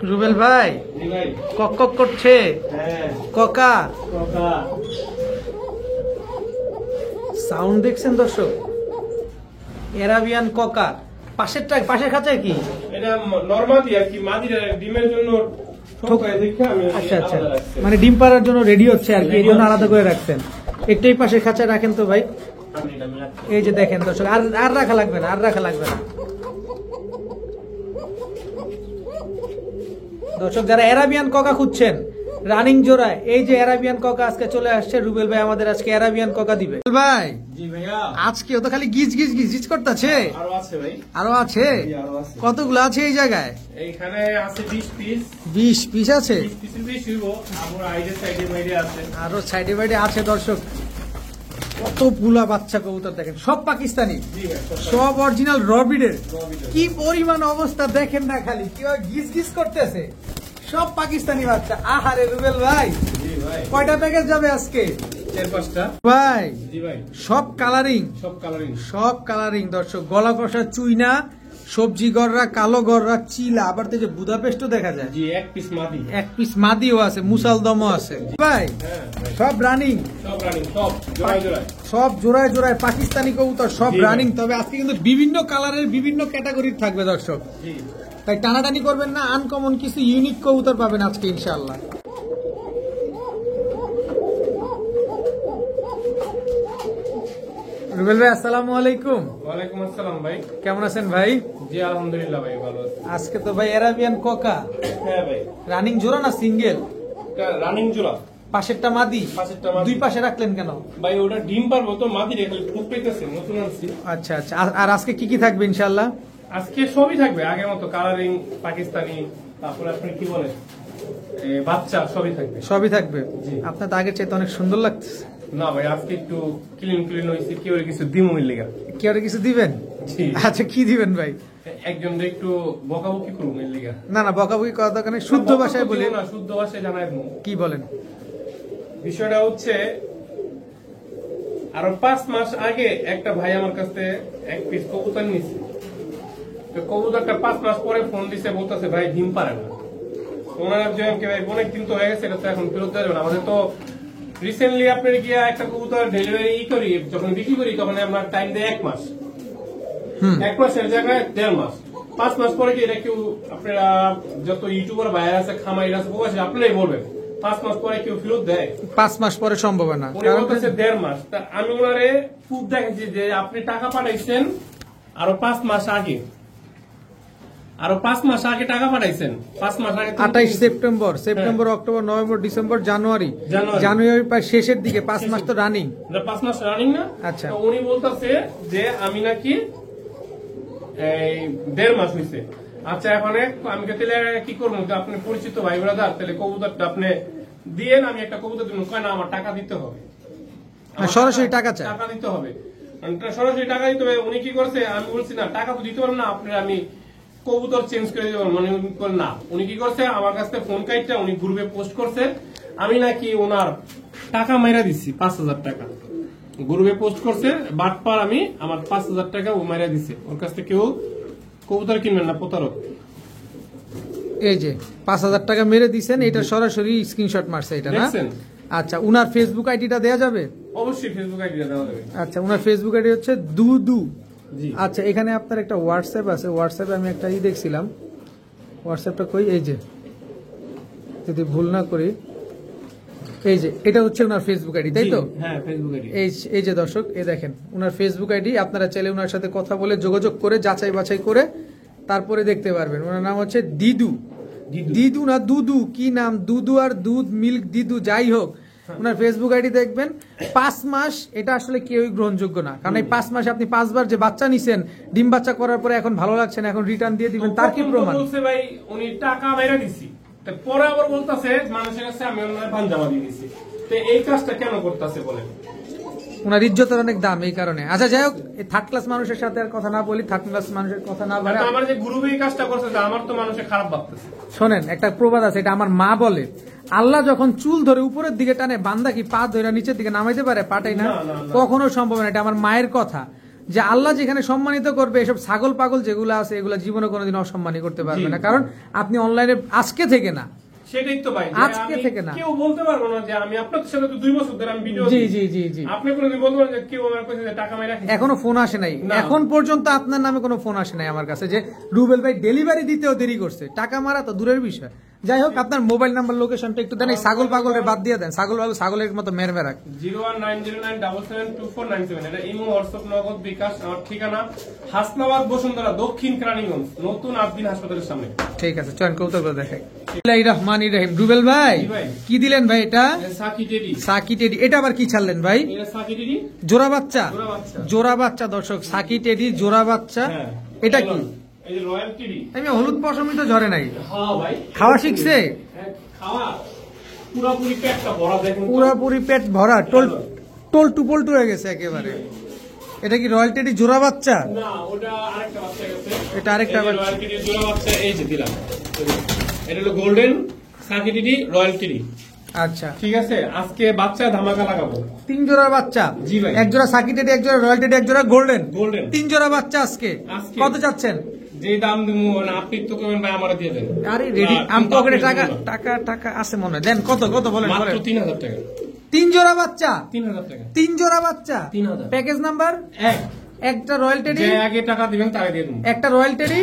রুবেল ভাই cock cock করছে ককা সাউন্ড দেখছেন দর্শক? এরাবিয়ান ককা। পাশের খাঁচায় কি এটা নরমালি আর কি মাদির ডিমের জন্য আচ্ছা আচ্ছা, মানে ডিম পাড়ার জন্য রেডি হচ্ছে আর কি, এই জন্য আলাদা করে রাখছেন। একটাই পাশের খাঁচায় রাখেন তো ভাই। এই যে দেখেন দর্শক, আর রাখা লাগবে না, দর্শক যারা এরাবিয়ান ককা খুঁজছেন রানিং জোড়ায়, এই যে এরাবিয়ান ককা আজকে চলে আসছে। রুবেল ভাই আমাদের আজকে এরাবিয়ান ককা দিবে। ভাই জি ভাইয়া, আজকে তো খালি গিজ গিজ গিজ গিজ করতেছে। আরো আছে ভাই, আরো আছে? কতগুলো আছে এই জায়গায়? এইখানে আছে 20 পিস। 20 পিস আছে? 20 পিসের বেশি হইবো। আমার সাইডে বাইরে আছে, আরো সাইডে বাইরে আছে দর্শক। কতগুলা বাচ্চা কবুতর দেখেন, সব পাকিস্তানি, সব অরিজিনাল রবিডের। কি পরিমাণ অবস্থা দেখেন না, খালি কিভাবে গিজ গিজ করতেছে। সব পাকিস্তানি বাচ্চা। আহারে রুবেল ভাই, কয়টা প্যাকেজ যাবে আজকে? 4-5টা ভাই। জি ভাই, সব কালারিং, সব কালারিং দর্শক। গলা কষা চুইনা, সবজি গররা, কালো গররা, চিলা, আবার তো যে বুদাপেস্টও দেখা যায়। জি, এক পিস মাদিও আছে, মুসালদমও আছে ভাই। সব রানিং, সব জোড়ায় জোড়ায় পাকিস্তানি কবুতর, সব রানিং। তবে আজকে কিন্তু বিভিন্ন কালারের বিভিন্ন ক্যাটাগরির থাকবে দর্শক, তাই টানাটানি করবেন না। আনকমন কিছু ইউনিক কবুতর পাবেন আজকে ইনশাআল্লাহ। রুবেল ভাই আসসালামু আলাইকুম। ওয়ালাইকুম আসসালাম ভাই, কেমন আছেন ভাই? জি আলহামদুলিল্লাহ ভাই, ভালো আছি। আজকে তো ভাই এরাবিয়ান কোকা। হ্যাঁ ভাই, রানিং জোড়া না সিঙ্গেল? রানিং জোড়া। পাশেরটা মাদি? দুই পাশে রাখলেন কেন ভাই? ওটা ডিম পারবো তো, মাদি রেখে ঠোক পেতেছে, নতুন আনছি। আচ্ছা আচ্ছা। আর আজকে কি কি থাকবে ইনশাআল্লাহ? আজকে সবই থাকবে আগের মতো, কালারিং, পাকিস্তানি, তারপরে আপনি কি বলেন বাচ্চা, সবই থাকবে। আপনার তো আগের চাইতে অনেক সুন্দর লাগতেছে। না ভাই, আজকে একটু ক্লিন হয়েছে। কি ওর কিছু দিমুর লেগা। কি ওর কিছু দিবেন? আচ্ছা, কি দিবেন ভাই? একজন একটু বকাবকি করুন এর লেগা। না বকাবকি করা দরকার নেই, শুদ্ধ ভাষায় বলি না, শুদ্ধ ভাষায় জানাই। কি বলেন? বিষয়টা হচ্ছে, আরো 5 মাস আগে একটা ভাই আমার কাছে এক পিস কবুতর নিছে। তো কবুতরটা 5 মাস পরে ফোন দিছে, বলতেছে ভাই ডিম পারে না। ওনার ভাই অনেক দিন তো হয়ে গেছে, এটা তো এখন ফেরত দেওয়া যাবে না। আমাদের তো রিসেন্টলি আপনার গিয়া একটা কবুতর ডেলিভারি করি, যখন বিক্রি করি তখন আমরা টাইম দেয় 1 মাস। 1 মাসের জায়গায় 1.5 মাস। 5 মাস পরে কি এটা কেউ, আপনারা যত ইউটিউবার বাইরে আছে, খামারি আছে, প্রবাসী, আপনারাই বলবেন 5 মাস পরে কেউ ফেরত দেয়? 5 মাস পরে সম্ভব না, কারণ হচ্ছে 1.5 মাস। তা আমি ওনারে খুব দেখেছি যে আপনি টাকা পাঠাইছেন আরো 5 মাস আগে, টাকা পাঠাইছেন 5 মাস আগে। 28 সেপ্টেম্বর, অক্টোবর, নভেম্বর, ডিসেম্বর, জানুয়ারি প্রায় শেষের দিকে। 5 মাস তো রানিং। 5 মাস রানিং না? আচ্ছা। উনি বলতেছে যে আমি নাকি 1.5 মাস হয়েছে। আচ্ছা, এখন আমি কি করবো? আপনি পরিচিত ভাই ব্রাদার, তাহলে কবুতরটা আপনি দিয়েন, আমি একটা কবুতর দিব। কয় না, আমার টাকা দিতে হবে, সরাসরি টাকা দিতে হবে, সরাসরি টাকা দিতে হবে। উনি কি করছে, আমি বলছি না টাকা তো দিতে পারবো না, আপনার আমি কবুতর চেঞ্জ করে দেবো। মানে না, উনি কি করছে, আমার কাছ থেকে ফোন কাইটটা উনি গ্রুপে পোস্ট করছে, আমি নাকি ওনার টাকা মাইরা দিচ্ছি 5,000 টাকা। গ্রুপে পোস্ট করছে, বাটপার আমি, আমার 5,000 টাকা ও মাইরা দিচ্ছে। ওর কাছ থেকে কেউ কবুতর কিনবেন না, প্রতারক। এই যে 5,000 টাকা মেরে দিচ্ছেন, এটা সরাসরি স্ক্রিনশট মারছে এটা না? আচ্ছা, উনার ফেসবুক আইডিটা দেয়া যাবে? অবশ্যই ফেসবুক আইডিটা দেওয়া যাবে। আচ্ছা, উনার ফেসবুক আইডি হচ্ছে দুদু। আচ্ছা, এখানে আপনার একটা হোয়াটসঅ্যাপ আছে। হোয়াটসঅ্যাপে আমি একটা দেখছিলাম, হোয়াটসঅ্যাপটা কই? এই যে, যদি ভুল না করি, এই যে এটা হচ্ছে উনার ফেসবুক আইডি, তাই তো? হ্যাঁ, ফেসবুক আইডি। এই যে দর্শক, এই দেখেন উনার ফেসবুক আইডি। আপনারা চাইলে উনার সাথে কথা বলে, যোগাযোগ করে, যাচাই বাছাই করে তারপরে দেখতে পারবেন। ওনার নাম হচ্ছে দিদু না দুদু, কি নাম, দুদু আর দুধ মিল্ক দিদু, যাই হোক, ওনার ফেসবুক আইডি দেখবেন। 5 মাস এটা আসলে কেউই গ্রহণযোগ্য না, কারণ এই 5 মাসে আপনি 5 বার যে বাচ্চা নিছেন, ডিম বাচ্চা করার পরে এখন ভালো লাগছে না, এখন রিটার্ন দিয়ে দিবেন, তার কি প্রমাণ? বলছে ভাই উনি টাকা বাইরে দিছি, পরে আবার বলতেছে মানুষের কাছে আমি ওনার পাঞ্জামা দিয়ে দিছি। তো এই কাজটা কেন করতেছে বলেন? ওনার ইজ্জতের অনেক দাম, এই কারণে। আচ্ছা, যাই হোক, থার্ড ক্লাস মানুষের সাথে আর কথা না বলি, থার্ড ক্লাস মানুষের কথা না বলে, আমার যে গ্রুপে এই কাজটা করছে, আমার তো মানুষের খারাপ ভাবতেছে। শোনেন, একটা প্রবাদ আছে, এটা আমার মা বলে, আল্লাহ যখন চুল ধরে উপরের দিকে টানে, বান্দা কি পা ধরে নিচের দিকে নামাইতে পারে? পাটাই না, কখনো সম্ভব না। এটা আমার মায়ের কথা। যে আল্লাহ যেখানে সম্মানিত করবে, এসব ছাগল পাগল যেগুলো আছে এগুলো জীবনে কোনোদিন অসম্মানী করতে পারবে না, কারণ আপনি অনলাইনে আজকে থেকে না, সেটাই তো ভাই, আজকে থেকে না কেউ বলতে পারবো না যে আমি আপনাদের সাথে তো 2 বছর ধরে আমি ভিডিও জি জি জি জি আপনি কোনোদিন বলতে পারেন যে কেউ আমার কাছে যে টাকা মাইরা খেয়েছে? এখনো ফোন আসে নাই, এখন পর্যন্ত আপনার নামে কোনো ফোন আসে নাই আমার কাছে যে রুবেল ভাই ডেলিভারি দিতেও দেরি করছে। টাকা মারা তো দূরের বিষয়। যাই হোক, আপনার মোবাইল নাম্বার লোকেশনটা একটু দেন, এই ছাগল পাগলের বাদ দিয়ে দেন, ছাগলের মতো মেরবে রাখ। 01909777797, এটা ইমো, হোয়াটসঅ্যাপ, নগদ, বিকাশ। আমার ঠিকানা হাসনাবাদ, বসুন্ধরা, দক্ষিণ কেরানীগঞ্জ, নতুন আবদিন হাসপাতালের সামনে। ঠিক আছে, চয়ন কৌতুক দেখাই। বিসমিল্লাহির রহমানির রহিম। রুবেল ভাই জি ভাই। কি দিলেন ভাই? এটা সাকি টেডি। Psaki teddy. এটা আবার কি ছাড়লেন ভাই? এটা সাকি টেডি জোড়া বাচ্চা। জোড়া বাচ্চা। জোড়া বাচ্চা দর্শক, সাকি টেডি জোড়া বাচ্চা। হ্যাঁ। এটা কি? এই যে রয়্যাল টেডি। আমি হলুদ পশমই তো ঝরে নাই। হ্যাঁ ভাই, খাওয়া শিখছে? হ্যাঁ, খাওয়া পুরোপুরি পেটটা ভরা, দেখেন তো। পুরাপুরি পেট ভরা, টোল টুপল্টু হয়ে গেছে একেবারে। এটা কি রয়্যাল টেডি জোড়া বাচ্চা? না, ওটা আরেকটা বাচ্চা গেছে। এটা আরেকটা এই যে বাচ্চা। রয়্যাল টেডি জোড়া বাচ্চা, এই যে দিলাম। এটা হলো গোল্ডেন সাকি টেডি রয়্যাল টেডি। আচ্ছা, ঠিক আছে, আজকে বাচ্চা ধামাকা লাগাবো। 3 জোড়া বাচ্চা। জি ভাই। এক জোড়া সাকি টেডি, এক জোড়া রয়্যাল টেডি, এক জোড়া গোল্ডেন। গোল্ডেন 3 জোড়া বাচ্চা আজকে। আজকে। কত চাচ্ছেন? যে দাম দিব না আপনি তো কমেন ভাই, আমারে দিয়ে দেন। আরে রেডি, আমি কিন্তু পকেটে আপনি টাকা দিবেন না। টাকা টাকা আছে মনে হয়। দেন কত কত বলেন মাত্র বলেন। 3000 টাকা। 3 জোড়া বাচ্চা। 3000 টাকা। 3 জোড়া বাচ্চা। 3000 প্যাকেজ নাম্বার এক। একটা রয়্যাল টেডি, যে আগে টাকা দিবেন তাকে দিয়ে দেবো। একটা রয়্যাল টেডি,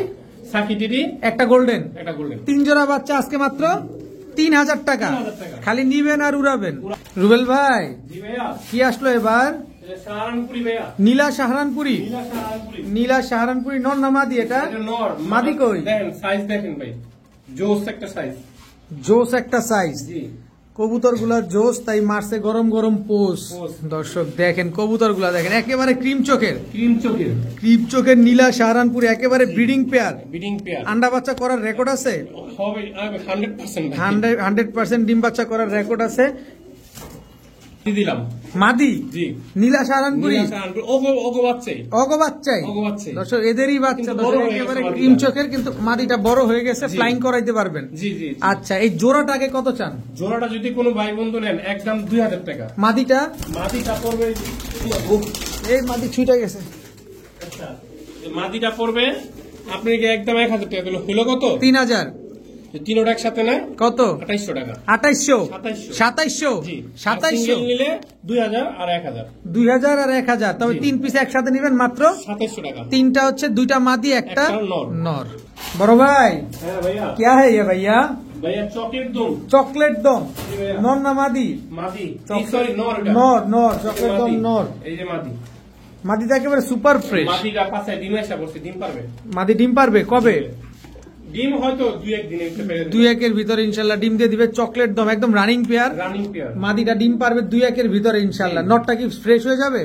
সাকি টেডি, একটা গোল্ডেন। একটা গোল্ডেন। 3 জোড়া বাচ্চা আজকে মাত্র 3000 টাকা। 3000 টাকা। খালি নিবেন আর উড়াবেন। রুবেল ভাই জি ভাইয়া, কি আসলো এবার? এটা সাহারানপুরি ভাইয়া। নীলা সাহারানপুরি। নীলা সাহারানপুরি। নীলা সাহারানপুরি নর না মাদি এটা? এটা নর। মাদি কই? দেখেন সাইজ দেখেন ভাই, জোস একটা সাইজ। জোস একটা সাইজ। জি। কবুতর গুলা জোস, তাই মারছে গরম গরম পোষ। পোষ। দর্শক দেখেন কবুতর গুলা দেখেন, একেবারে ক্রিম চোখের। ক্রিম চোখের। ক্রিম চোখের নীলা সাহারানপুরি, একেবারে ব্রিডিং পেয়ার। Breeding pair. আন্ডা বাচ্চা করার রেকর্ড আছে। হবে 100% ভাই। 100% ডিম বাচ্চা করার রেকর্ড আছে। দিয়ে দিলাম। মাদি জি। নীলা সাহারানপুরি। নীলা সাহারানপুরি। ওগো ওগো বাচ্চাই। অগো বাচ্চাই। ওগো বাচ্চাই। দর্শক এদেরই বাচ্চা। কিন্তু দর্শক বড় হয়ে একেবারে গেছে ক্রিম মাদিটা। চোখের, কিন্তু মাদিটা বড় হয়ে গেছে, জি। ফ্লাইং করাইতে পারবেন। জি জি জি। আচ্ছা, এই জোড়াটাকে কত চান? জোড়াটা যদি কোনো ভাই বন্ধু নেন একদম 2000 টাকা। মাদিটা? মাদিটা পড়বে, এই মাদি ছুটে গেছে। আচ্ছা, মাদিটা পড়বে আপনি কি একদম 1000 টাকা দিল, হলো কত? 3000। তিনোটা একসাথে না কত? 2800 টাকা। 2800। 2700। 2700। জি। 2700 নিলে 2000 আর 1000। 2000 আর 1000, তবে জি। 3 পিস একসাথে নেবেন মাত্র 2700 টাকা। 3টা হচ্ছে 2টা মাদি একটা একটা নর। নর। বড় ভাই হ্যাঁ ভাইয়া। क्या है ये भैया? ভাইয়া চকলেট দম। চকলেট দম। জি ভাইয়া। নর না মাদি? মাদি। চকলেট- সরি নর এটা। নর নর, চকলেট দম মাদি। নর। এই যে মাদি। মাদিটা একেবারে সুপার ফ্রেশ। মাদিটা পাশে ডিম এসে বসে, ডিম পারবে। মাদি ডিম পারবে কবে? ডিম হয়তো 2-1 দিনে একটু পেরে দেবে। 2-1 এর ভিতরে ইনশাল্লাহ ডিম দিয়ে দিবে। চকলেট দম একদম রানিং পেয়ার। Running pair. মাদিটা ডিম পারবে 2-1 এর ভিতরে ইনশাল্লাহ। নটটা কি ফ্রেশ হয়ে যাবে?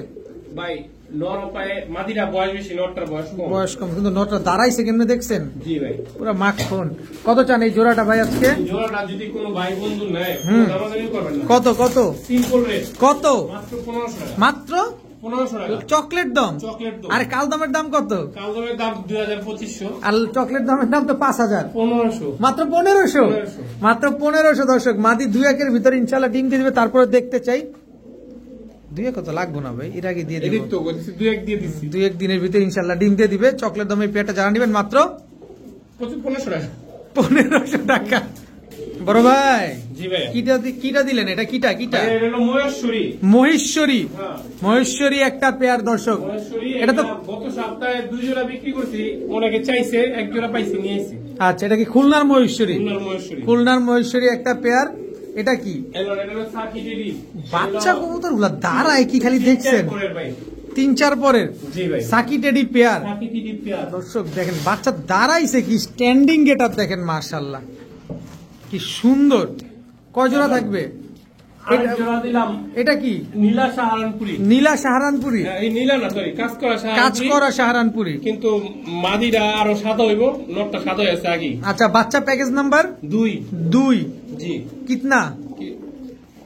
ভাই নর পায়ে মাদিরা বয়স বেশি, নরটার বয়স কম। বয়স কম, কিন্তু নটটা দাঁড়াইছে কেমনে দেখছেন? জি ভাই। পুরো মাখন। কত চান এই জোড়াটা ভাই আজকে? জোড়াটা যদি কোনো ভাই বন্ধু নেয়, হুম। দামাদামি করবেন না। কত কত সিম্পল রেট কত? মাত্র 1500 টাকা। মাত্র 1500 টাকা। চকলেট দম। চকলেট দম। আর কালদমের দাম কত? কালদমের দাম 2500। আর চকলেট দামের দাম তো 5000। 1500। মাত্র 1500। 1500 মাত্র 1500 দর্শক। মাদি 2-1 এর ভিতরে ইনশাল্লাহ ডিম দিয়ে দিবে। তারপরে দেখতে চাই 2-1 কত লাগবো না ভাই, এর আগে দিয়ে এদিক দিব। তো বলছি 2-1 দিয়ে দিচ্ছি। 2-1 দিনের ভিতরে ইনশাল্লাহ ডিম দিয়ে দিবে। চকলেট দামের পেয়ারটা যারা নেবেন মাত্র 1500 টাকা। 1500 টাকা। বড় ভাই জি ভাই। কিটা দিলেন? এটা কিটা কিটা? এটা হলো মহেশ্বরী। মহেশ্বরী। হ্যাঁ। মহেশ্বরী একটা পেয়ার দর্শক। মহেশ্বরী এটা তো গত সপ্তাহে 2 জোড়া বিক্রি করছি, অনেকে চাইছে, 1 জোড়া পাইছি, নিয়ে এসেছি। আচ্ছা, এটা কি খুলনার মহেশ্বরী? খুলনার মহেশ্বরী। খুলনার মহেশ্বরী একটা পেয়ার। এটা কি? এটা হলো সাকি টেডি। বাচ্চা কবুতর গুলা দাঁড়ায় কি খালি দেখছেন? পরের ভাই। 3-4 পরের জি ভাই। সাকি টেডি পেয়ার। সাকি টেডি পেয়ার। দর্শক দেখেন বাচ্চা দাঁড়াইছে কি, স্ট্যান্ডিং গেট আপ দেখেন, মাশাআল্লাহ কি সুন্দর। কয় জোড়া থাকবে? আর জোড়া দিলাম এটা কি? নীলা সাহারানপুরি। নীলা সাহারানপুরি। এই নীলা না, সরি, কাজ করা কাজ সাহারানপুরি। করা সাহারানপুরি। কিন্তু মাদিরা আরো সাদা হইব, নটটা সাদা হয়ে আছে আগে। আচ্ছা, বাচ্চা প্যাকেজ নাম্বার 2। 2। জি। কিতনা? কি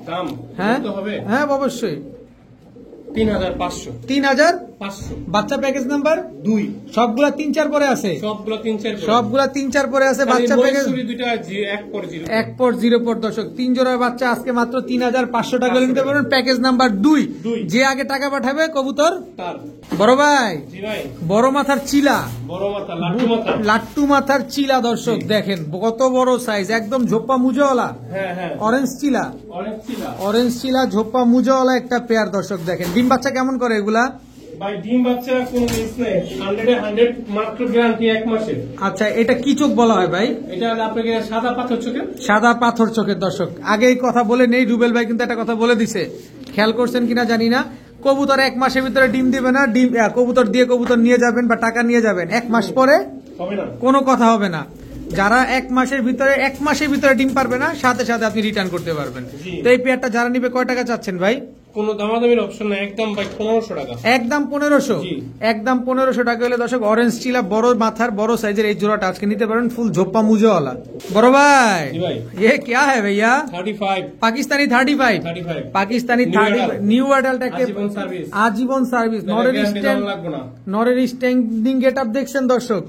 দাম? হ্যাঁ তো হবে হ্যাঁ অবশ্যই। 3500। 3500। 500 বাচ্চা প্যাকেজ নাম্বার 2 সবগুলা 3-4 পরে আছে, সবগুলো 3-4 সবগুলা 3-4 পরে আছে। বাচ্চা প্যাকেজ দুইটা এক পর 0 এক পর 0 পর দর্শক 3 জোড়ার বাচ্চা আজকে মাত্র 3500 টাকা নিতে পারবেন। প্যাকেজ নাম্বার 2, যে আগে টাকা পাঠাবে কবুতর তার। বড় ভাই জি ভাই, বড় মাথার চিলা, বড় মাথা লাট্টু মাথা, লাট্টু মাথার চিলা দর্শক দেখেন কত বড় সাইজ, একদম ঝোপ্পা মুজোওয়ালা হ্যাঁ অরেঞ্জ চিলা, অনেক ছিল অরেঞ্জ চিলা ঝোপ্পা মুজোওয়ালা একটা পেয়ার দর্শক দেখেন। ডিম বাচ্চা কেমন করে এগুলা? ভাই ডিম বাচ্চা কোনো মিস নেই, 100 মাত্র গ্যারান্টি 1 মাসের। আচ্ছা এটা কি চোখ বলা হয় ভাই? এটা আপনাকে সাদা পাথর চোখে। সাদা পাথর চোখের দর্শক। আগেই কথা বলে নেই, রুবেল ভাই কিন্তু একটা কথা বলে দিছে, খেয়াল করছেন কিনা জানি না। কবুতর 1 মাসের ভিতরে ডিম দিবে না, ডিম কবুতর দিয়ে কবুতর নিয়ে যাবেন বা টাকা নিয়ে যাবেন, 1 মাস পরে হবে না, কোনো কথা হবে না। যারা 1 মাসের ভিতরে ডিম পারবে না, সাথে সাথে আপনি রিটার্ন করতে পারবেন। তো এই পেয়ারটা যারা নিবে কয় টাকা চাচ্ছেন ভাই? কোনো দামাদামির অপশন নাই, একদম ভাই 1500 টাকা। একদম 1500, জি। একদম 1500 টাকা হলে দর্শক অরেঞ্জ চিলা বড় মাথার বড় সাইজের এই জোড়াটা আজকে নিতে পারেন, ফুল ঝোপ্পা মুজোওয়ালা। বড় ভাই জি ভাই, ये क्या है भैया? 35 Pakistani 35, Pakistani New 30, adult। New adult একটা আজীবন সার্ভিস, আজীবন সার্ভিস। লাগবে না। নরের স্ট্যান্ডিং গেট আপ দেখছেন দর্শক,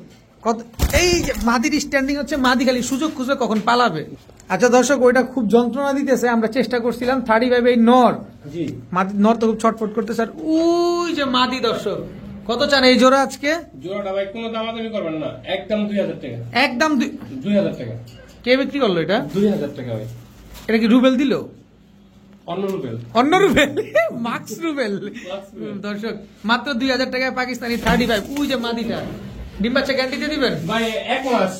কত এই যে মাদির স্ট্যান্ডিং হচ্ছে, মাদি খালি সুযোগ খুঁজে কখন পালাবে। আচ্ছা দর্শক ওইটা খুব যন্ত্রণা দিতেছে, আমরা চেষ্টা করছিলাম 35 এই নর, জি মাদি নর তো খুব ছটফট করতে স্যার। ওই যে মাদি দর্শক, কত চান এই জোড়া আজকে? জোড়াটা ভাই কোনো দামাদামি করবেন না, একদম 2000 টাকা। একদম 2000 টাকা। কে বিক্রি করলো এটা? 2000 টাকা ভাই। এটা কি রুবেল দিল? অন্য রুবেল, অন্য রুবেল, মার্কস রুবেল দর্শক, মাত্র 2000 টাকায় পাকিস্তানি 35। ওই যে মাদিটা, ডিম বাচ্চা গ্যারান্টিতে দিবেন ভাই 1 মাস,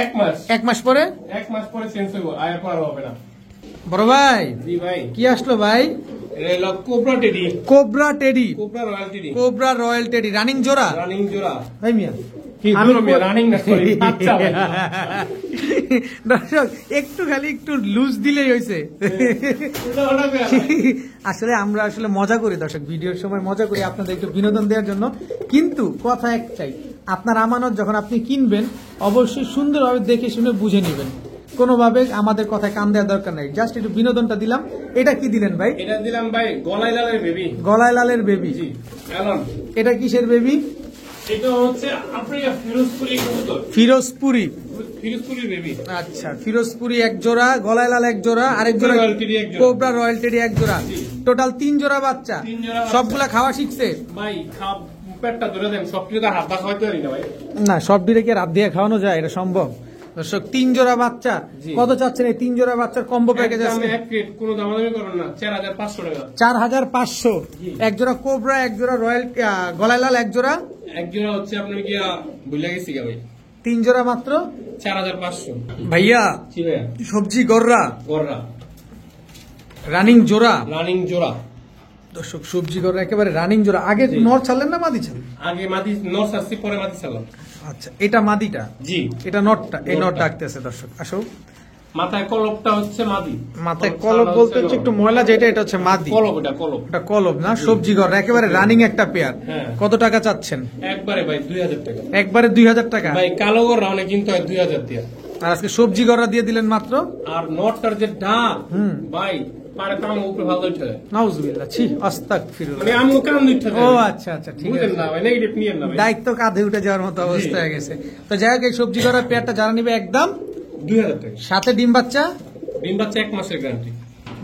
1 মাস, 1 মাস পরে? 1 মাস পরে চেঞ্জ হইব, আর পর হবে না। বড় ভাই জি ভাই, কি আসলো ভাই? এটা হলো cobra teddy, cobra teddy, cobra royal teddy, cobra royal teddy running জোড়া। রানিং জোড়া ভাই মিয়া কি বলবো মিয়া, রানিং না সরি বাচ্চা ভাই। দর্শক একটু খালি একটু লুজ দিলেই হয়েছে। এটা ওটা কই ভাই? আসলে আমরা আসলে মজা করি দর্শক, ভিডিওর সময় মজা করি আপনাদের একটু বিনোদন দেওয়ার জন্য, কিন্তু কথা একটাই, আপনার আমানত যখন আপনি কিনবেন অবশ্যই সুন্দরভাবে দেখে শুনে বুঝে নেবেন, কোনোভাবে আমাদের কথায় কান দেওয়ার দরকার নাই, জাস্ট একটু বিনোদনটা দিলাম। এটা কি দিলেন ভাই? এটা দিলাম ভাই গলায় লালের বেবি, গলায় লালের বেবি। জি এলন। এটা কিসের বেবি? এটা হচ্ছে আপনার ফিরোজপুরি কবুতর, ফিরোজপুরি। ফিরোজপুরি বেবি। আচ্ছা ফিরোজপুরি এক জোড়া, গলায় লাল এক জোড়া, আরেক জোড়া রয়্যাল টেডি এক জোড়া। কোবরা রয়্যাল টেডি এক জোড়া, জি। টোটাল 3 জোড়া বাচ্চা। 3 জোড়া বাচ্চা। সবগুলা খাওয়া শিখছে? ভাই খাপ পেটটা ধরে দেন, সব কিছু হাত দা খাওয়াইতে পারি না ভাই। না সব ডিরেকে রাত দিয়ে খাওয়ানো যায়, এটা সম্ভব দর্শক। 3 জোড়া বাচ্চা জি। কত চাচ্ছেন এই 3 জোড়া বাচ্চার কম্বো প্যাকেজ একদম আছে? এক প্লেট, কোনো দামাদামি করবেন না, 4500 টাকা। 4500, জি। এক জোড়া কোবরা, এক জোড়া রয়্যাল গলায় লাল, এক জোড়া, এক জোড়া হচ্ছে আপনার কি ভুলে গেছি ভাই, 3 জোড়া মাত্র 4500। ভাইয়া। জি ভাইয়া, সবজি গররা গররা রানিং জোড়া রানিং জোড়া। দর্শক, সবজি গররা একেবারে রানিং জোড়া। আগে জি। নর ছাড়লেন না মাদি ছাড়লেন? আগে মাটি নর্স আসছি, পরে মাটি চালাম। আচ্ছা এটা মাদিটা, জি এটা নটটা, এই নট নটটা। ডাকতেছে দর্শক। আসো মাথায় কলপটা হচ্ছে মাদি, মাথায় কলব বলতে হচ্ছে একটু ময়লা যেটা, এটা হচ্ছে মাদি, কলপ, এটা কলপ। এটা কলব না। সবজি গররা একেবারে রানিং একটা পেয়ার। হ্যাঁ। কত টাকা চাচ্ছেন? একবারে ভাই 2000 টাকা। একবারে 2000 টাকা। ভাই কালো গররা অনেক কিন্তু হয় 2000 দিয়া, আর আজকে সবজি গররা দিয়ে দিলেন মাত্র। আর নটটার যে ডাক হুম। ভাই পারে তাম উপরে ভালো উঠে যায়, নাউজুবিল্লাহ, ছি আস্তাগফিরুল্লাহ। মানে আমি কান উঠে ও যায়। আচ্ছা আচ্ছা ঠিক বুঝেন আছে, না ভাই, নেগেটিভ নিয়েন না ভাই। দায়িত্ব কাঁধে উঠে যাওয়ার মতো অবস্থা হয়ে গেছে। তো যাই হোক এই সবজি গররা পেয়ারটা যারা নিবে একদম 2000 টাকা। সাথে ডিম বাচ্চা। ডিম বাচ্চা 1 মাসের গ্যারান্টি।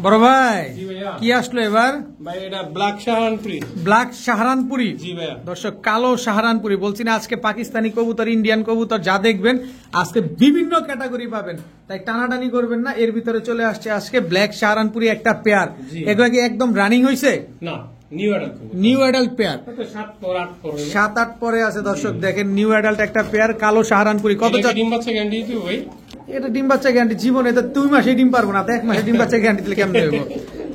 বড় ভাই জি ভাইয়া। কি আসলো এবার? ভাই এটা ব্ল্যাক শাহানপুরি। ব্ল্যাক সাহারানপুরি। জি ভাইয়া। দর্শক কালো সাহারানপুরি বলছি না, আজকে পাকিস্তানি কবুতর, ইন্ডিয়ান কবুতর যা দেখবেন আজকে বিভিন্ন ক্যাটাগরি পাবেন, তাই টানাটানি করবেন না। এর ভিতরে চলে আসছে আজকে ব্ল্যাক সাহারানপুরি একটা পেয়ার। জি। এগুলো কি একদম রানিং হয়েছে? না নিউ অ্যাডাল্ট কবুতর। নিউ অ্যাডাল্ট পেয়ার, 7 পর 8 পর। 7-8 পরে আছে দর্শক, দেখেন নিউ অ্যাডাল্ট একটা পেয়ার কালো সাহারানপুরি। কত এটা কি ডিম বাচ্চা গ্যারান্টি দিতে ভাই? এটা ডিম বাচ্চা গ্যারান্টি জীবনে তো 2 মাসে ডিম পারবো না, তো 1 মাসে ডিম বাচ্চা গ্যারান্টি দিলে কেমন দেবো?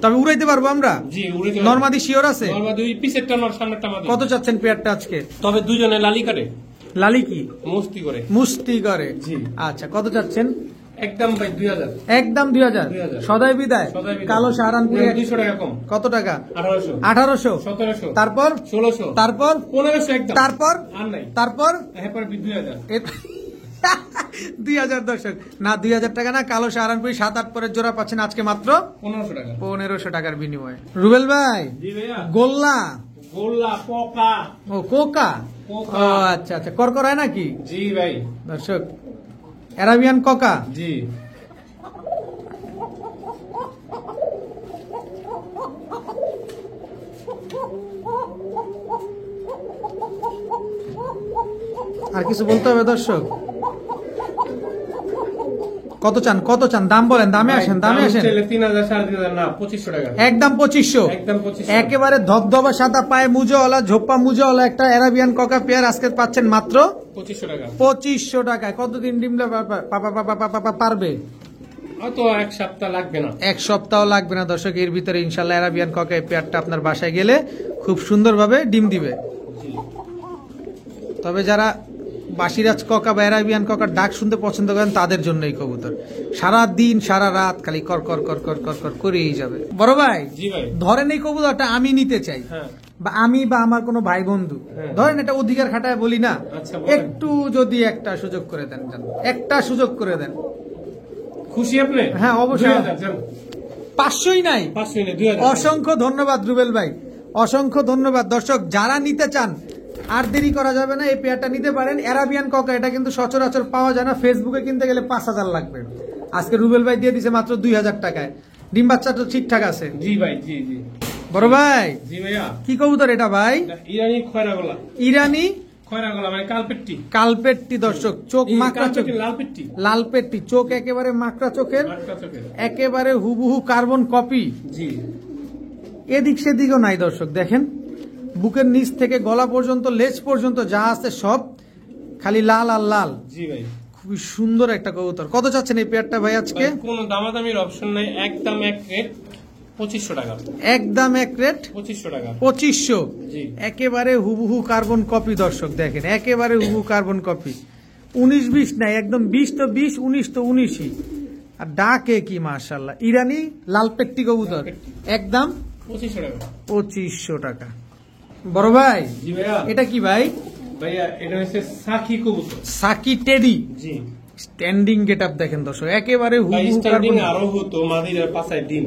তবে উড়াইতে পারবো আমরা। জি উড়ে নরমাদি শিওর আছে? নরমাদি দুই পিসেরটা নর, সামনেরটা মাদি। কত চাচ্ছেন পেয়ারটা আজকে? তবে দুজনে লালি কাটে, লালি কি মস্তি করে। মুস্তি করে? জি। আচ্ছা কত চাচ্ছেন? একদম ভাই 2000। একদম 2000। 2000 সদাই বিদায়। সদাই বিদায়। কালো সাহারানপুরি 200 টাকা কম। কত টাকা? 1800, 1800। 1700, তারপর 1600, তারপর 1500 একদম। তারপর আর নাই। তারপর এরপর 2000। 2000 দর্শক না, 2000 টাকা না, কালো সাহারানপুরি 7-8 পরের জোড়া পাচ্ছেন আজকে মাত্র 1500 টাকা। 1500 টাকার বিনিময়ে। রুবেল ভাই জি ভাইয়া। গোল্লা গোল্লা পোকা। ও কোকা, কোকা। ও আচ্ছা আচ্ছা, করকরায় নাকি জি ভাই। দর্শক? Arabian Coca. জি। আর কিছু বলতে হবে দর্শক? কত চান, কত চান, দাম বলেন, দামে আসেন, দামে আসেন। 3000 3500 না 2500 টাকা। একদম 2500। একদম 2500। একেবারে ধবধবা সাদা পায়ে মুজোওয়ালা, ঝোপ্পা মুজোওয়ালা একটা অ্যারাবিয়ান কোকা পেয়ার আজকে পাচ্ছেন মাত্র 2500 টাকা। 2500 টাকায়। কতদিন ডিম পারবে? তো এক সপ্তাহ লাগবে না। এক সপ্তাহ লাগবে না দর্শক। এর ভিতরে ইনশাল্লাহ অ্যারাবিয়ান কোকা এই পেয়ারটা আপনার বাসায় গেলে খুব সুন্দরভাবে ডিম দিবে। জি। তবে যারা বাসিরাজ কোকা বা অ্যারাবিয়ান কোকার ডাক শুনতে পছন্দ করেন তাদের জন্য এই কবুতর সারা দিন সারা রাত খালি কর কর কর কর কর কর করেই যাবে। বড় ভাই, জি ভাই। ধরেন এই কবুতরটা আমি নিতে চাই, হ্যাঁ। বা আমি বা আমার কোনো ভাই বন্ধু, হ্যাঁ। ধরেন এটা অধিকার খাটায় বলি না, আচ্ছা, বলেন। একটু যদি একটা সুযোগ করে দেন, জান, একটা সুযোগ করে দেন। খুশি আপনি? হ্যাঁ, অবশ্যই। 2000 জান। 500ই নাই। 500 না 2000। অসংখ্য ধন্যবাদ রুবেল ভাই, অসংখ্য ধন্যবাদ। দর্শক যারা নিতে চান আর দেরি করা যাবে না, এই পেয়ারটা নিতে পারেন। অ্যারাবিয়ান কোকা এটা কিন্তু সচরাচর পাওয়া যায় না, ফেসবুকে কিনতে গেলে 5000 লাগবে। আজকে রুবেল ভাই দিয়ে দিছে মাত্র 2000 টাকায়। ডিম বাচ্চা তো ঠিকঠাক আছে? জি ভাই। জি জি। বড় ভাই, জি ভাইয়া। কি কবুতর এটা ভাই? ইরানি খয়রা গলা। ইরানি খয়রা গলা মানে কালপেট্টি। কালপেট্টি দর্শক, চোখ মাকড়া চোখ, লাল পেট্টি। লাল পেট্টি, চোখ একেবারে মাকড়া চোখের, মাটকা চোখের। একেবারে হুবহু কার্বন কপি। জি। এদিক সেদিকও নাই দর্শক, দেখেন বুকের নিচ থেকে গলা পর্যন্ত, লেজ পর্যন্ত যা আছে সব খালি লাল আর লাল। জি ভাই। খুবই সুন্দর একটা কবুতর। কত চাচ্ছেন এই পেয়ারটা ভাই আজকে? কোনো দামাদামির অপশন নাই, একদম এক রেট 2500 টাকা। একদম এক রেট 2500 টাকা। 2500। জি। একেবারে হুবহু কার্বন কপি দর্শক, দেখেন একেবারে হুবহু কার্বন কপি। 19-20 নাই, একদম 20 তো 20, 19 তো 19ই। আর ডাকে কি মাশাআল্লাহ, ইরানি লাল পেট্টি কবুতর, একদম 2500 টাকা। 2500 টাকা। বড় ভাই, জি ভাইয়া। এটা কি ভাই? ভাইয়া এটা হচ্ছে সাকি কবুতর। সাকি টেডি। জি। স্ট্যান্ডিং গেট আপ দেখেন দর্শক, একেবারে ভাই হুবহু স্টার্টিং কার্বন। আরো হতো, মাদির পাশায় ডিম।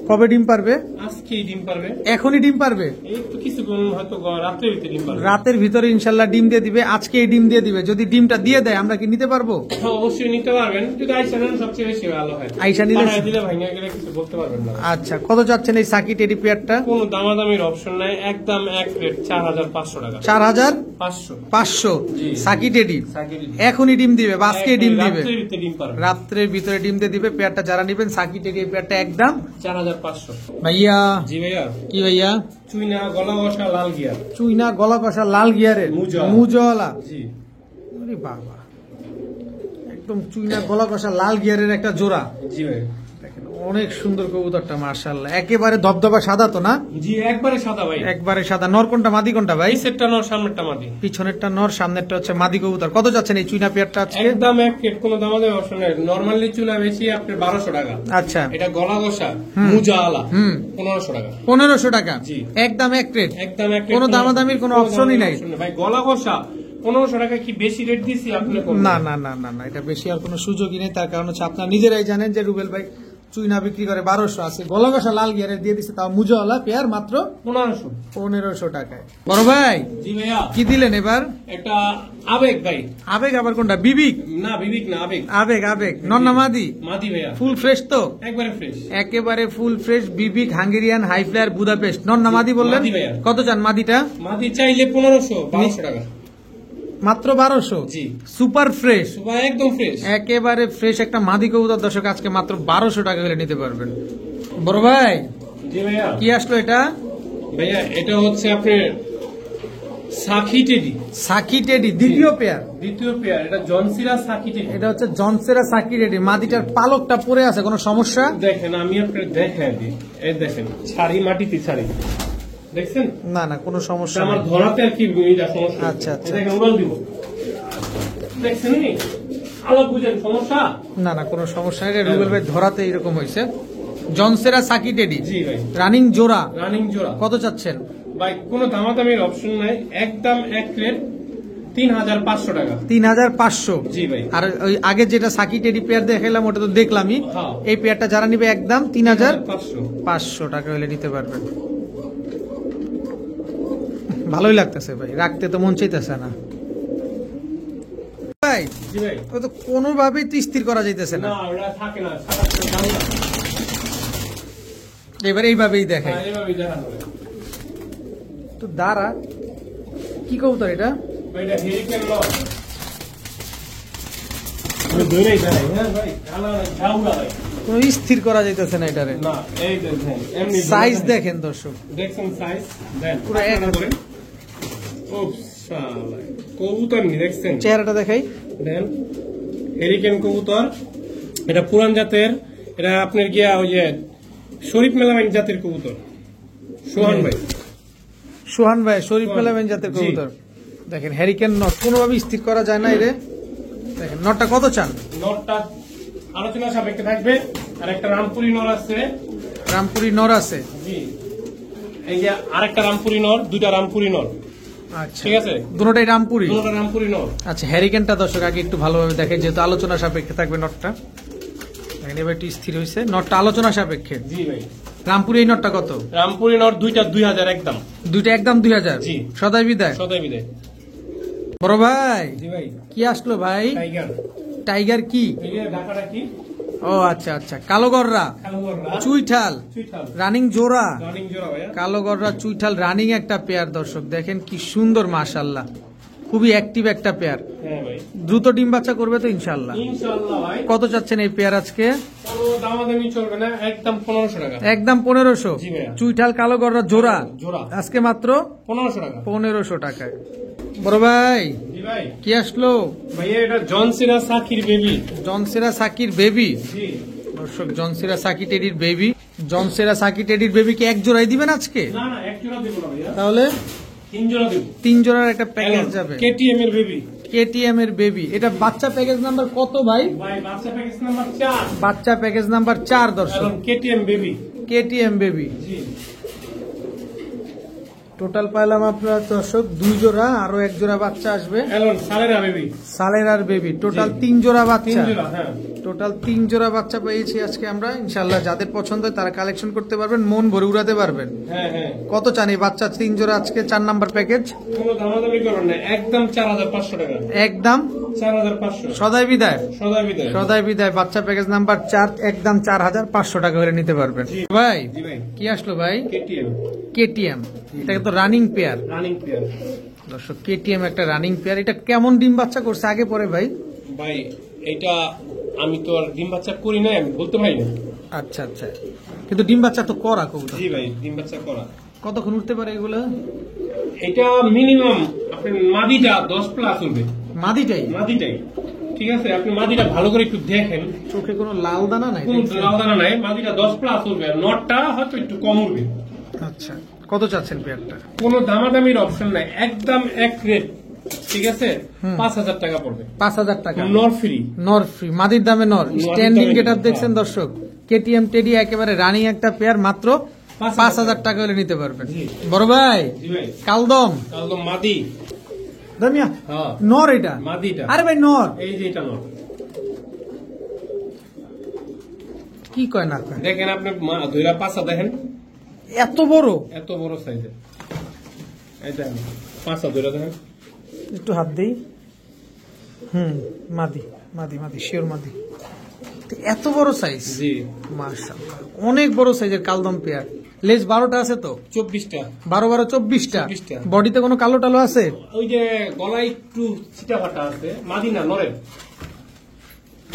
কবে ডিম পারবে? আজকেই ডিম পারবে। এখনই ডিম পারবে? এই তো কিছুক্ষণ হয়তো রাত্রের ভিতরে ডিম পারবে। রাতের ভিতরে ইনশাল্লাহ ডিম দিয়ে দিবে, আজকে এই ডিম দিয়ে দিবে। যদি ডিমটা দিয়ে দেয় আমরা কি নিতে পারবো? হ্যাঁ, অবশ্যই নিতে পারবেন, যদি আইসা নেন সবচেয়ে বেশি ভালো হয়। আইসা নিলে? পাঠায় দিলে ভাঙিয়া গেলে কিছু বলতে পারবেন না। আচ্ছা, কত চাচ্ছেন এই সাকি টেডি পেয়ারটা? কোনো দামাদামির অপশন নাই, একদম এক রেট 4500 টাকা। 4500। 500। জি। সাকি টেডি সাকি ডিম। এখনই ডিম দিবে বা আজকে ডিম দিবে? রাত্রের ভিতরে ডিম পারবে। রাত্রের ভিতরে ডিম দিয়ে দিবে। পেয়ারটা যারা নিবেন সাকি টেডি এই পেয়ারটা একদম 4500। ভাইয়া। জি ভাইয়া। কি ভাইয়া? চুইনা গলা বসা লাল গিয়ার। চুইনা গলা কষা লাল গিয়ারের মুজওয়ালা। জি। আরে বাবা, একদম চুইনা গলা কষা লাল গিয়ারের একটা জোড়া। জি ভাই। দেখেন অনেক সুন্দর কবুতরটা মাশাআল্লাহ, একেবারে ধবধবা সাদা তো না? জি, একবারে সাদা ভাই। একবারে সাদা। নর কোনটা মাদি কোনটা ভাই? পিছেরটা নর, সামনেরটা মাদি। পিছনেরটা নর, সামনেরটা হচ্ছে মাদি কবুতর। কত যাচ্ছেন এই চুইনা পেয়ারটা আজকে? একদম এক রেট, কোনো দামাদামি অপশন নাই। নরমালি চুনা বেশি আপনার 1200 টাকা। আচ্ছা, এটা গলা বসা মুজালা 1500 টাকা। 1500 টাকা। জি। একদম এক রেট, একদম এক রেট, কোনো দামাদামির কোনো অপশনই নাই ভাই। গলা বসা 1500 টাকা কি বেশি রেট দিছি আপনি? না না না না না, এটা বেশি আর কোনো সুযোগই নেই। তার কারণ হচ্ছে আপনারা নিজেরাই জানেন যে রুবেল ভাই চুইনা বিক্রি করে 1200, আছে গলা কষা লাল গিয়ারের দিয়ে দিচ্ছে, তাও মুজওয়ালা পেয়ার মাত্র 1500 টাকায়। বড় ভাই, জি ভাইয়া। কি দিলেন এবার? একটা আবেগ ভাই। আবেগ? আবার কোনটা? বিবিক? না বিবিক না, আবেগ। আবেগ। আবেগ নন্না মাদি? মাদি ভাইয়া। ফুল ফ্রেশ তো? একবারে ফ্রেশ। একেবারে ফুল ফ্রেশ বিবিক, হাঙ্গেরিয়ান, হাই ফ্লায়ার, বুদাপেস্ট। নন্না মাদি বললেন? মাদি ভাইয়া। কত চান মাদিটা? মাদি চাইলে 1200 টাকা। মাত্র 1200? জি। সুপার ফ্রেশ, সুপার একদম ফ্রেশ, একেবারে ফ্রেশ একটা মাদি কবুতর দর্শক আজকে মাত্র 1200 টাকা করে নিতে পারবেন। বড় ভাই, জি ভাইয়া। কি আসলো এটা? ভাইয়া এটা হচ্ছে আপনার সাকি টেডি। সাকি টেডি দ্বিতীয় পেয়ার। দ্বিতীয় পেয়ার, এটা জনসিরা সাকি টেডি। এটা হচ্ছে জনসেরা সাকি টেডি। মাদিটার পালকটা পড়ে আছে, কোনো সমস্যা? দেখেন আমি আপনার দেখাই দিই, এই দেখেন ছাড়ি মাটিতে ছাড়ি, দেখছেন? না না, কোনো সমস্যা আমার নেই। ধরাতে আর কি এটা সমস্যা। আচ্ছা, আচ্ছা। এই দেখেন উড়াল দিব, দেখছেন নি? আলো বুঝেন সমস্যা? না না, কোনো সমস্যা নেই। রুবেল ভাই ধরাতে এরকম হয়েছে। জনসেরা সাকি টেডি, জি ভাই। রানিং জোড়া। রানিং জোড়া। কত চাচ্ছেন ভাই? কোনো দামাদামির অপশন নাই, একদম এক রেট 3500 টাকা। 3500? জি ভাই। আর ওই আগে যেটা সাকি টেডি পেয়ার দেখালাম ওটা তো দেখলামই। হ্যাঁ। এই পেয়ারটা যারা নিবে একদম 3500 500 টাকা হলে নিতে পারবেন। ভালোই লাগতেছে ভাই, রাখতে তো মন চাইতেছে না ভাই। জি ভাই। ও তো কোনোভাবেই তো স্থির করা যাইতেছে না। না ওটা থাকে না, সারাক্ষণ দাঁড়িয়ে থাকে। এবার এইভাবেই দেখাই হ্যাঁ, এভাবেই দেখানো হয়। তো দাঁড়া, কি কবুতর এটা? ভাই, এটা হেরিকেন লট। আমি ধরেই দেখাই, হ্যাঁ ভাই, কালা না, ঝাউলা ভাই। কোনো স্থির করা যাইতেছে না এটারে। না, এই দেখেন, এমনি সাইজ ধরে দেখেন দর্শক, দেখছেন সাইজ? দেন, পুরো এক আপনারা ধরেন। ওপস, শালা, কবুতর নি দেখছেন? চেহারাটা দেখাই। দেন, হেরিকেন কবুতর, এটা পুরান জাতের, এটা আপনার গিয়া ওই যে শরীফ মেলামাইন জাতের কবুতর। সোহান ভাই। সোহান ভাই শরীফ সোহান। মেলামেন জাতের জি। কবুতর। দেখেন হ্যারিকেন নট, কোনোভাবে স্থির করা যায় না এরে। দেখেন নটটা কত চান? নটটা আলোচনা সাপেক্ষে থাকবে, আর একটা রামপুরি নর আছে। রামপুরি নর আছে। জি, এই যে আরেকটা রামপুরি নর, দুইটা রামপুরি নর, আচ্ছা ঠিক আছে? দুটোটাই রামপুরি। দুটো রামপুরি নর। আচ্ছা হ্যারিকেনটা দর্শক আগে একটু ভালোভাবে দেখেন, যেহেতু আলোচনা সাপেক্ষে থাকবে নটটা। দেখেন এবার একটু স্থির হয়েছে, নটটা আলোচনা সাপেক্ষে। জি ভাই। রামপুরি এই নটটা কত? রামপুরি নর দুইটা 2000 একদম। দুইটা একদম 2000। জি। সদাই বিদায়। সদাই বিদায়। বড় ভাই জি ভাই। কি আসলো ভাই? টাইগার। টাইগার কি? এই যে ঢাকাটা কি? ও আচ্ছা আচ্ছা, কালো গররা, কালোগররা। চুইঠাল, চুইঠাল। রানিং জোড়া। রানিং জোড়া ভাইয়া। কালো গররা চুইঠাল রানিং একটা পেয়ার দর্শক, দেখেন কি সুন্দর, মাশাআল্লাহ খুবই অ্যাক্টিভ একটা পেয়ার। হ্যাঁ ভাই। দ্রুত ডিম বাচ্চা করবে তো ইনশাআল্লাহ। ইনশাআল্লাহ ভাই। কত চাচ্ছেন এই পেয়ার আজকে? কোনো দামাদামি চলবে না, একদম 1500 টাকা। একদম 1500। জি ভাইয়া। চুইঠাল কালো গররা জোড়া জোড়া। আজকে মাত্র 1500 টাকা। 1500 টাকায়। বড় ভাই জি ভাই। কি আসলো? ভাইয়া এটা জনসিনা সাকির বেবি। জনসেরা সাকির বেবি। জি। দর্শক জনসেরা সাকি টেডির বেবি, জনসেরা সাকি টেডির বেবি কি এক জোড়াই দিবেন আজকে? না না, এক জোড়া দেব না ভাইয়া, তাহলে 3 জোড়া দেব। 3 জোড়ার একটা প্যাকেজ যাবে। কেটিএম এর বেবি। কেটিএম এর বেবি, এটা বাচ্চা প্যাকেজ নাম্বার কত ভাই? ভাই বাচ্চা প্যাকেজ নাম্বার 4। বাচ্চা প্যাকেজ নাম্বার 4 দর্শক। এবং কেটিএম বেবি। KTM baby. জি। টোটাল পাইলাম আপনার দর্শক 2 জোড়া, আরো 1 জোড়া বাচ্চা আসবে। এলন সালেরা বেবি। সালের আর বেবি, টোটাল জি। 3 জোড়া 3 বাচ্চা। জোড়া, হ্যাঁ। টোটাল 3 জোড়া বাচ্চা পেয়েছি আজকে আমরা। ইনশাআল্লাহ যাদের পছন্দ হয় তারা কালেকশন করতে পারবেন, মন ভরে উড়াতে পারবেন। হ্যাঁ হ্যাঁ। কত চান এই বাচ্চা 3 জোড়া আজকে 4 নাম্বার প্যাকেজ? কোনো দামাদামি করবেন না, একদম 4500 টাকা। একদম 4500। সদাই বিদায়। সদাই বিদায়। সদাই বিদায়, বাচ্চা প্যাকেজ নাম্বার 4 একদম 4500 টাকা করে নিতে পারবেন। জি। ভাই জি ভাই। কি আসলো ভাই? কেটিএম কেটিএম, এটা তো রানিং পেয়ার রানিং প্লেয়ার। দর্শক। কেটিএম একটা রানিং পেয়ার, এটা কেমন ডিম বাচ্চা করছে আগে পরে ভাই? ভাই এটা আমি তো আর ডিম বাচ্চা করি নাই, আমি বলতে পারি না। আচ্ছা আচ্ছা, কিন্তু ডিম বাচ্চা তো করা কবুতর। জি ভাই, ডিম বাচ্চা করা। কতক্ষণ উঠতে পারে এগুলো? এটা মিনিমাম আপনার মাদিটা 10 প্লাস উঠবে। মাদিটাই? মাদিটাই, ঠিক আছে? আপনি মাদিটা ভালো করে একটু দেখেন, চোখে কোনো লাল দানা নাই? কোন লাউদানা নাই, মাদিটা 10 প্লাস উঠবে, আর নটটা হয়তো একটু কম উঠবে। আচ্ছা, কত চাচ্ছেন পেয়ারটা? কোনো দামাদামির অপশন নাই, একদম এক রেট, ঠিক আছে? 5000 টাকা পড়বে, 5000 টাকা নর ফ্রি। নর ফ্রি, মাদির দামে নর। মাদির স্ট্যান্ডিং দামে গেট আপ নর, দেখছেন হ্যাঁ। দর্শক, কেটিএম টেডি একেবারে রানিং একটা পেয়ার, মাত্র 5000 টাকা হলে নিতে পারবেন। জি। বড় ভাই জি ভাই। কালদম একদম মাদি। দামিয়া হ্যাঁ, নর এটা? মাদিটা। আরে ভাই নর, এই যে এটা নর। কি কয় না কয়? দেখেন আপনি ধইরা পাঁচা দেখেন, এত বড়, এত বড় সাইজের। এই দেখেন পাঁচা ধইরা দেখেন। একটু হাত দেই। মাদি মাদি মাদি শিওর মাদি। তো এত বড় সাইজ, জি, মাশাআল্লাহ অনেক বড় সাইজের কালদম পেয়ার। লেজ 12টা আছে তো? 24টা। 12 12 24টা। 24টা। বডিতে কোনো কালো টালো আছে? ওই যে গলায় একটু ছিটা ফাটা আছে, মাদি না, নরের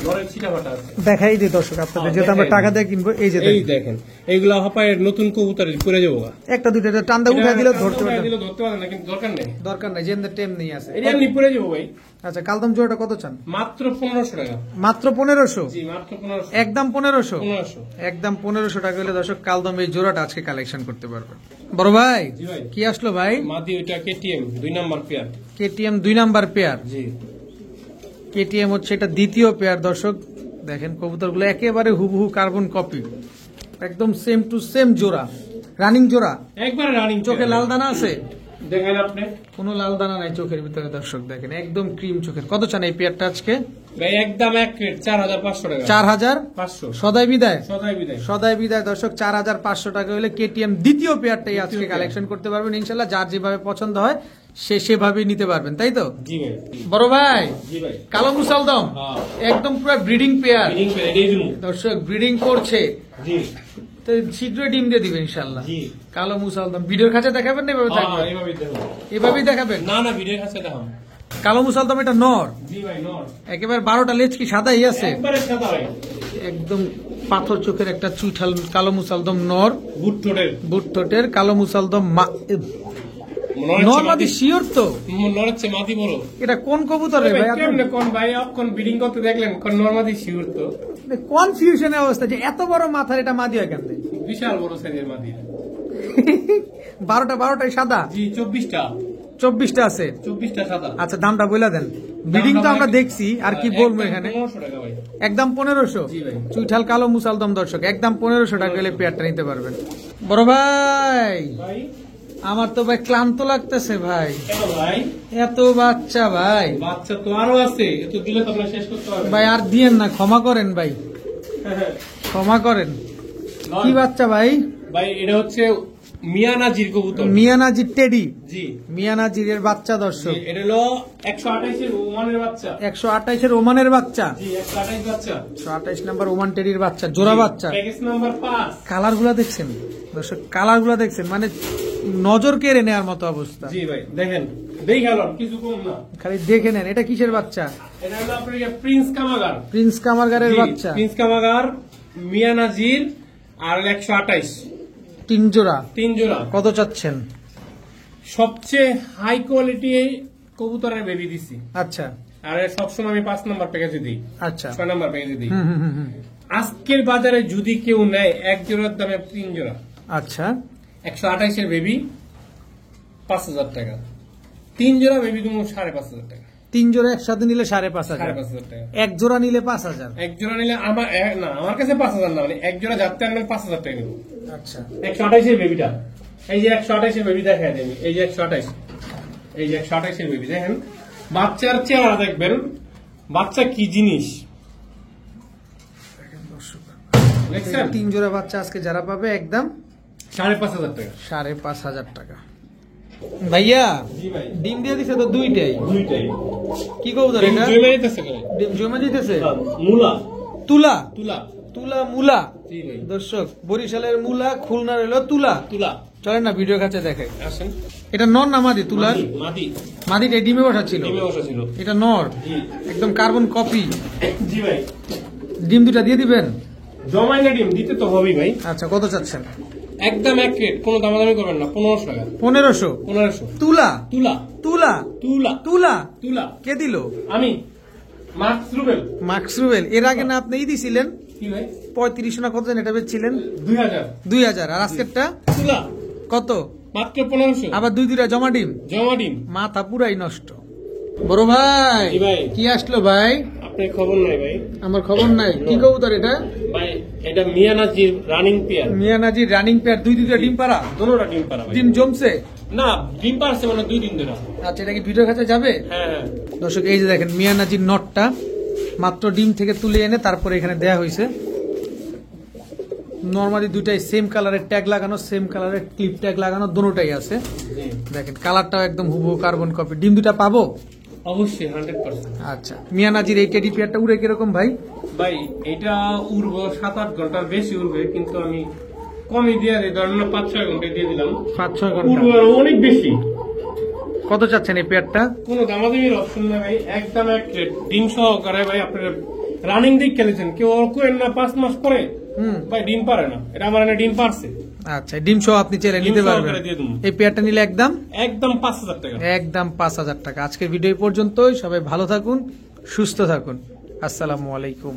নরের ছিটা ফাটা আছে। দেখাই দিই দর্শক আপনাদের, যেহেতু আমরা দেখাই টাকা দিই। দিয়ে কিনবো। এই যে এই দেখেন, দেখেন, এইগুলা হপায়ের নতুন কবুতর পরে যাবো। একটা দুইটা টান্দা উঠে দিলে ধরতে পারবেন, ধরতে পারেন না, কিন্তু দরকার নেই, দরকার নাই, যেন টেম নেই আছে। এটা এমনি পরে যাবো ভাই। আচ্ছা, কালদম জোড়াটা কত চান? মাত্র 1500 টাকা। মাত্র 1500? জি, মাত্র 1500। একদম 1500? 1500। একদম 1500 টাকা হলে দর্শক কালদম এই জোড়াটা আজকে কালেকশন করতে পারবেন। বড় ভাই জি ভাই। কি আসলো ভাই? মাদি ওইটা KTM 2 number pair. KTM 2 number pair. জি। কেটিএম হচ্ছে এটা দ্বিতীয় পেয়ার দর্শক। দেখেন কবুতরগুলো একেবারে হুবহু কার্বন কপি, একদম সেম টু সেম জোড়া, রানিং জোড়া। একবার রানিং। চোখে লাল দানা আছে? দেখেন আপনি, কোনো লাল দানা নাই চোখের ভিতরে দর্শক, দেখেন একদম ক্রিম চোখের। কত চান এই পেয়ারটা আজকে? ভাই একদম এক রেট 4500 টাকা 4500 সদাই বিদায় সদাই বিদায় সদাই বিদায় দর্শক 4500 টাকা হলে কেটিএম দ্বিতীয় পেয়ারটাই আজকে দ্বিতীয় কালেকশন করতে পারবেন ইনশাল্লাহ। যার যেভাবে পছন্দ হয় সে সেভাবেই নিতে পারবেন, তাই তো? জি ভাই বড় ভাই জি ভাই কালো মুসালদম হ্যাঁ। একদম পুরো ব্রিডিং পেয়ার ব্রিডিং পেয়ার এটাই দিমু দর্শক, ব্রিডিং করছে জি তো শীঘ্রই ডিম দিয়ে দিবেন ইনশাল্লাহ। জি কালো মুসালদম ভিডিওর কাছে দেখাবেন না এভাবে থাকবে? এইভাবে দেখো এভাবেই দেখাবেন? না না ভিডিওর কাছে দেখাম। কালো মুসালদম এটা নর, জি ভাই নর একেবারে 12টা লেজ কি সাদাই আছে? একবারে সাদা ভাই একদম পাথর চোখের একটা চুইঠাল কালো মুসালদম নর, বুট টোটেল বুট ঠোঁটের কালো মুসালদম নর নর মাদি শিওর তো? নরচ্ছে মাদি বড় এটা কোন কবুতর রে ভাই? কেমনে কোন ভাই কোন ব্রিডিং করতে দেখলেন কোন নরমাদি শিওর তো কনফিউশনের অবস্থা যে এত বড় মাথার এটা মাদি হয় কেন? বিশাল বড় সাইজের মাদি 12টাই সাদা, জি 24টা 24টা আছে। 24টা সাদা আচ্ছা দামটা বলে দেন। ব্রিডিং তো আমরা দেখছি, আর কি বলবো এখানে? 1500 টাকা ভাই একদম 1500। জি ভাই চুইঠাল কালো মুসালদম দর্শক একদম 1500 টাকা হলে পেয়ারটা নিতে পারবেন। বড় ভাই ভাই আমার তো ভাই ক্লান্ত লাগতেছে ভাই, কেন ভাই এত বাচ্চা ভাই। বাচ্চা তো আরো আছে, এত দিলে তো আপনার শেষ করতে হবে ভাই আর দিয়েন না, ক্ষমা করেন ভাই, ক্ষমা করেন। কি বাচ্চা ভাই? ভাই এটা হচ্ছে মিয়ানাজির কবুতর মিয়ানাজির টেডি, জি মিয়ানাজিরের বাচ্চা দর্শক। এটা হলো 128 এর ওমানের বাচ্চা 128 এর ওমানের বাচ্চা, জি 128 বাচ্চা 128 নাম্বার ওমান টেডির বাচ্চা, জোড়া বাচ্চা। প্যাকেজ নাম্বার 5 কালার গুলা দেখছেন দর্শক, কালার গুলা দেখছেন মানে নজর কেড়ে নেওয়ার মতো অবস্থা। জি ভাই দেখেন দেখালো কিছু কম না, খালি দেখে নেন এটা কিসের বাচ্চা? এটা হলো আপনার প্রিন্স কামাগার প্রিন্স কামারগারের বাচ্চা, প্রিন্স কামাগার মিয়ানাজির আর 128 তিন জোড়া। 3 জোড়া। কত চাচ্ছেন? সবচেয়ে হাই কোয়ালিটি কবুতরের বেবি দিছি, আচ্ছা আর সবসময় আমি 5 নাম্বার প্যাকেজে দিই, আচ্ছা 6 নাম্বার প্যাকেজে দিই। হুম হুম হুম হুম। আজকের বাজারে যদি কেউ নেয় এক জোড়ার দামে 3 জোড়া, আচ্ছা 128 এর বেবি 5000 টাকা, 3 জোড়া বেবি তুমি 5500 টাকা, 3 জোড়া একসাথে নিলে 5500, 5500 টাকা। এক জোড়া নিলে 5000। এক জোড়া নিলে আমার কাছে 5000 না, মানে এক জোড়া যাতে আনবেন 5000 টাকা নেব। আচ্ছা 128 এর বেবিটা, এই যে 128 এর বেবি দেখায় দেন, এই যে 128, এই যে 128 এর বেবি দেখেন, বাচ্চার চেহারা দেখবেন, বাচ্চা কি জিনিস দেখছেন? 3 জোড়া বাচ্চা আজকে যারা পাবে একদম 5500 টাকা। 5500 টাকা। ভাইয়া জি ভাই ডিম দিয়ে দিছে তো দুইটাই, দুইটাই কি কবুতর এটা? জমে যেতেছে করে ডিম জমা দিতেছে। মুলা তুলা, তুলা তুলা মুলা জি ভাই দর্শক, বরিশালের মুলা, খুলনার হলো তুলা। তুলা চলেন না ভিডিও কাছে দেখাই। আসেন, এটা নর না মাদি? তুলার মাদি মাদিটা ডিমে বসা ছিল, ডিমে বসা ছিল। এটা নর, জি একদম কার্বন কপি। জি ভাই ডিম দুটা দিয়ে দিবেন? জমাইলে ডিম দিতে তো হবেই ভাই। আচ্ছা কত চাচ্ছেন? একদম এক রেট, কোনো দামাদামি করবেন না, 1500 টাকা। 1500। 1500 তুলা তুলা তুলা তুলা তুলা তুলা কে দিল? আমি মার্কস রুবেল। মার্কস রুবেল। এর আগে না আপনি দিছিলেন কি ভাই 3500 না কত যেন এটা বেচছিলেন? 2000 2000। আর আজকেরটা তুলা কত? মাত্র 1500 আবার দুইটা জমা ডিম, জমা ডিম। মাথা পুরাই নষ্ট। বড় ভাই জি ভাই। কি আসলো ভাই? আপনার খবর নাই ভাই? আমার খবর নাই। কি কবুতর এটা? ভাই এটা মিয়ানাজির রানিং পেয়ার, মিয়ানাজি রানিং পেয়ার, দুইটা ডিম পাড়া, দুটোটা ডিম পারা ভাই। ডিম জমছে? না ডিম পারছে মানে 2 দিন ধরে। আচ্ছা এটা কি ভিডিও কাছে যাবে? হ্যাঁ হ্যাঁ দর্শক এই যে দেখেন মিয়ানাজির নটটা মাত্র ডিম থেকে তুলে এনে তারপরে এখানে দেয়া হয়েছে। নরমালি দুইটাই সেম কালারের ট্যাগ লাগানো, সেম কালারের ক্লিপ ট্যাগ লাগানো, দুটোটাই আছে। জি দেখেন কালারটাও একদম হুবহু কার্বন কপি। ডিম দুটা পাবো? অবশ্যই 100%। আচ্ছা মিয়ানাজির এই টেডি পেয়ারটা উড়ে কিরকম ভাই? ভাই এটা উড়বো 7-8 ঘন্টার বেশি উড়বে, কিন্তু আমি কমই দিয়ে দিই, ধরেন 5-6 ঘন্টা দিয়ে দিলাম। 5-6 ঘন্টা। উড়বো আরো অনেক বেশি। কত চাচ্ছেন এই পেয়ারটা? কোনো দামাদামির অপশন না ভাই, একদম এক রেট, ডিম সহকারে ভাই। আপনার রানিং দিক খেলেছেন, কেউ কোয়েন না 5 মাস পরে ভাই ডিম পারে না, এটা আমার এনে ডিম পারছে। আচ্ছা ডিম সহ আপনি চেলে নিতে ডিম পারবেন। সহকারে দিয়ে দেবো। এই পেয়ারটা নিলে একদম একদম 5000 টাকা। একদম 5000 টাকা। আজকের ভিডিও পর্যন্তই। সবাই ভালো থাকুন, সুস্থ থাকুন। আসসালামু আলাইকুম।